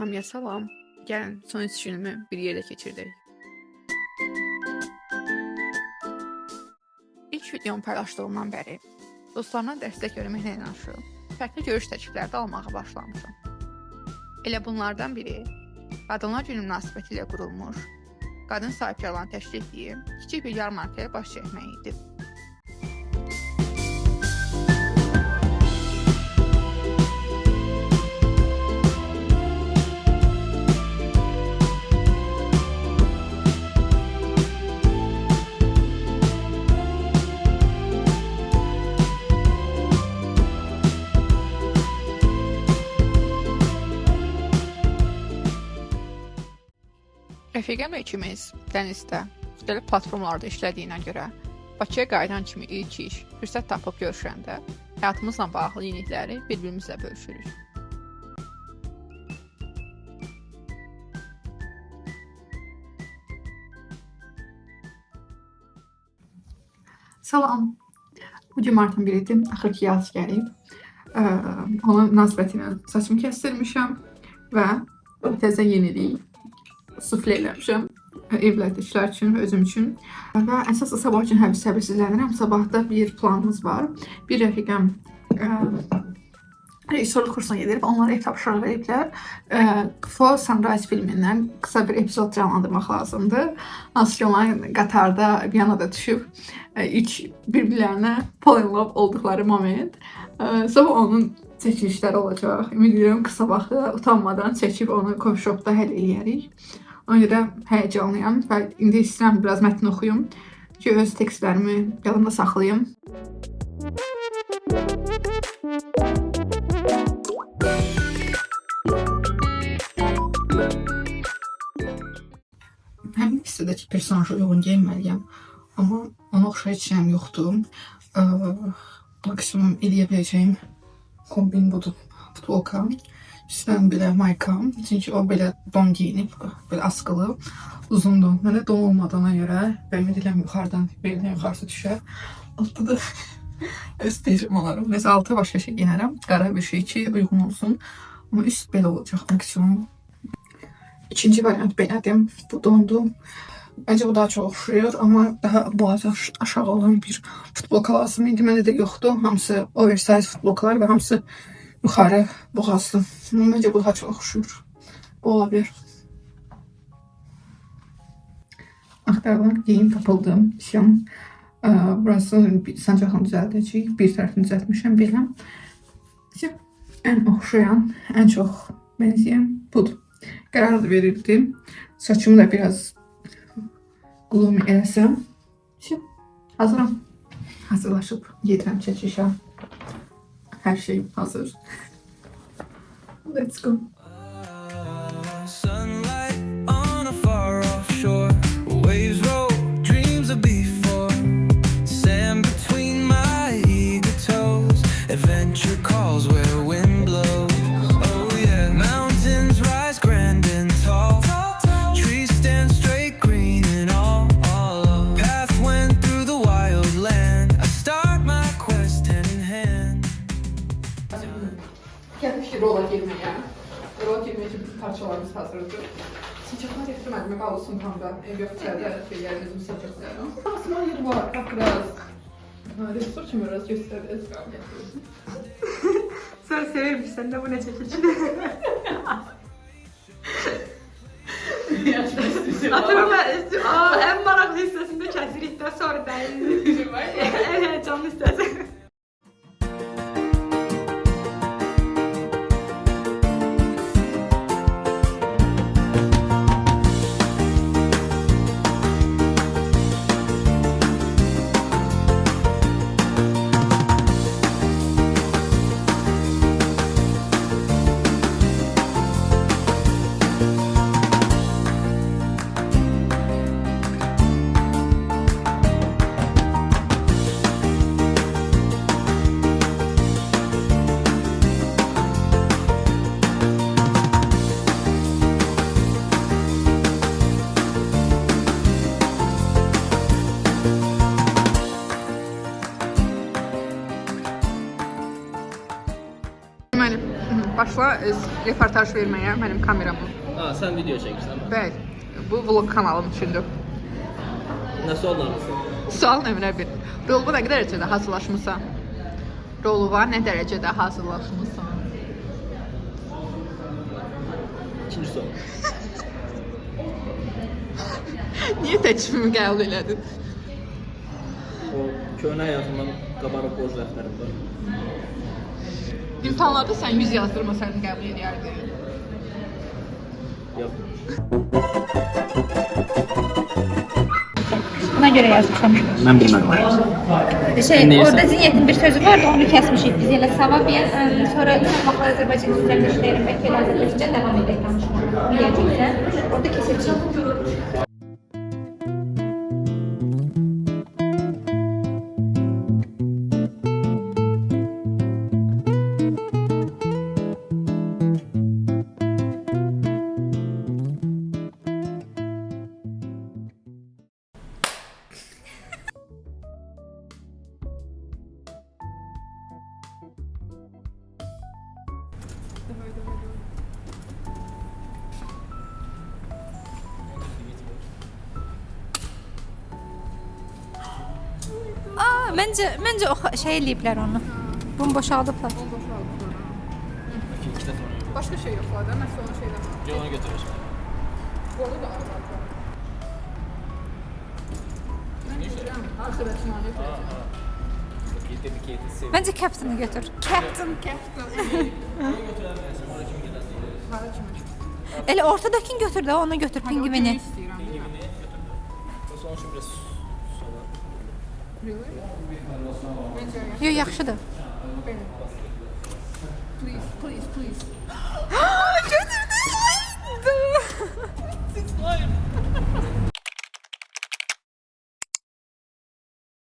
Hamıya salam. Gəlin son 3 günümü bir yerdə keçirdək. İlk videomu paylaşdığımdan bəri dostlarımdan dəstək görməklə yanaşı fərqli görüş təklifləri də almağa başlamışam. Elə bunlardan biri Qadınlar Günü münasibətilə qurulmuş, qadın sahibkarlarını təşkil etdiyi kiçik bir yarmarkaya baş çəkmək idi. Rəfiqəmlə ikimiz dənizdə müxtəlif platformalarda işlədiyinə görə Bakıya qayıdan kimi ilk iş fürsət tapıb görüşəndə həyatımızla bağlı yenilikləri bir-birimizlə bölüşürük. Salam. Bugün martın 1-dir. Axırki yaz gəlib. Ona münasibətilə saçımı kəsdirmişəm və təzə yenilik sufle eləmişəm evlərdə işlər üçün və özüm üçün. Və əsas sabah üçün səbirsizlənirəm. Sabahda bir planımız var. Bir rəfiqəm rejissorluq kursuna gedir və onlara ev tapşırığı veriblər. For Sunrise filmindən qısa bir epizod canlandırmaq lazımdır. Hansı ki, onlar qatarda, Viyanada düşüb ilk bir-birlərinə fall in love olduqları moment. Sabah onun çəkilişləri olacaq. Ümid edirəm qısa vaxtda utanmadan çəkib onu coffee shopda həll eləyərik. Ona görə həyəcanlıyam və indi istəyirəm biraz mətn oxuyum ki, öz tekstlərimi yadımda saxlayım. Həmin hissədəki personaja uyğun geyinməliyəm, amma ona oxşar heç şeyim yoxdur. Maksimum eləyə biləcəyim kombin budur, futbolka. Üstdən belə mayka, çünki o belə don giyinib, belə askılı, uzun don. Mənə don olmadığına görə və ümid edirəm yuxarıdan, belindən yuxarısı düşər. Altda da öz pijamalarım. Nəsə altı başqa şey giyinərəm, qara bir şey ki, uyğun olsun. Amma üst belə olacaq maksimum. İkinci variant belədir, bu dondu. Bence bu daha çok oxşuyur, amma daha boğazı aşağı olan bir futbolka lazım idi. Məndə də yoxdur. Hamısı oversize futbolkalar və hamısı yuxarı boğazlı. Bence bu daha çok oxşuyur. Bu olabilir. Axtarılan geyim tapıldı. Misyon. Burası sancaqını düzəldəcəyik. Bir tərəfini düzəltmişəm belə. Ən oxşayan, ən çox benzəyən budur. Qərar da verildi. Saçımı da biraz gloomy eləsəm. Hazıram. Hazırlaşıb gedirəm çəkişə. Hər şey hazır. Let's go. Sunlight on a far off shore. Waves roll, dreams of before. Sand between my eager toes. Adventure calls where wind blows. Oh yeah, mountains rise grand and tall. Trees stand straight green and all. Path went through the wild land. I start my quest hand in hand. Gəlmiş ki, rola girməyə. Rola girməyə üçün parçalarımız hazırdır. Sıcaqlar gətirmədim, qalsın tam da. Yoxçədə şeylər özüm sıcaqlarım. Asma yeri var, bax biraz. Rejissor kimi biraz göstəririz. Sen severmişsən də bu ne çəkilişi. Atırma, en maraqlı hissəsində kəsirikdən sonra dəyiniz. En heyecanlı hissəsi. Deməli, başla reportaj verməyə mənim kameramı. Ha, sen video çekirsən. Bəli, bu vlog kanalım üçündür. Nasıl olmalısı? Sual nömrə 1. Rolva nə dərəcədə hazırlaşmısan? Rolva nə dərəcədə hazırlaşmısan? İkinci soru. Niyə təklifimi qəbul elədin? O köhnə həyatımdan qabarıq boz rəflərim var. İmtahanlarda sən 100 yazdırmasaydın qəbul edərdin. Yox. Buna göre yazmışam. Mən bilmərəm. Orada Ziynətin bir sözü vardı, onu kəsmişik. Biz elə savab sonra vaxt Azərbaycan üzərində işlərim və ki, Azərbaycanca devam edək danışmağa. Biləcəksən, orada kesəcəyik. Məncə o şey eləyiblər onu. Bunu boşaldıblar. Başqa şey yoxlar da, mən sonra şeydən. Yox, onu götürürəm. Qolu da var. Mən deyirəm, arkadaşıma götürəcəm. Məncə Captain-ı götür. Captain. Elə ortadakini götür də, onu götür, pingvini. Son üçün biraz sola. Yox, yaxşıdır.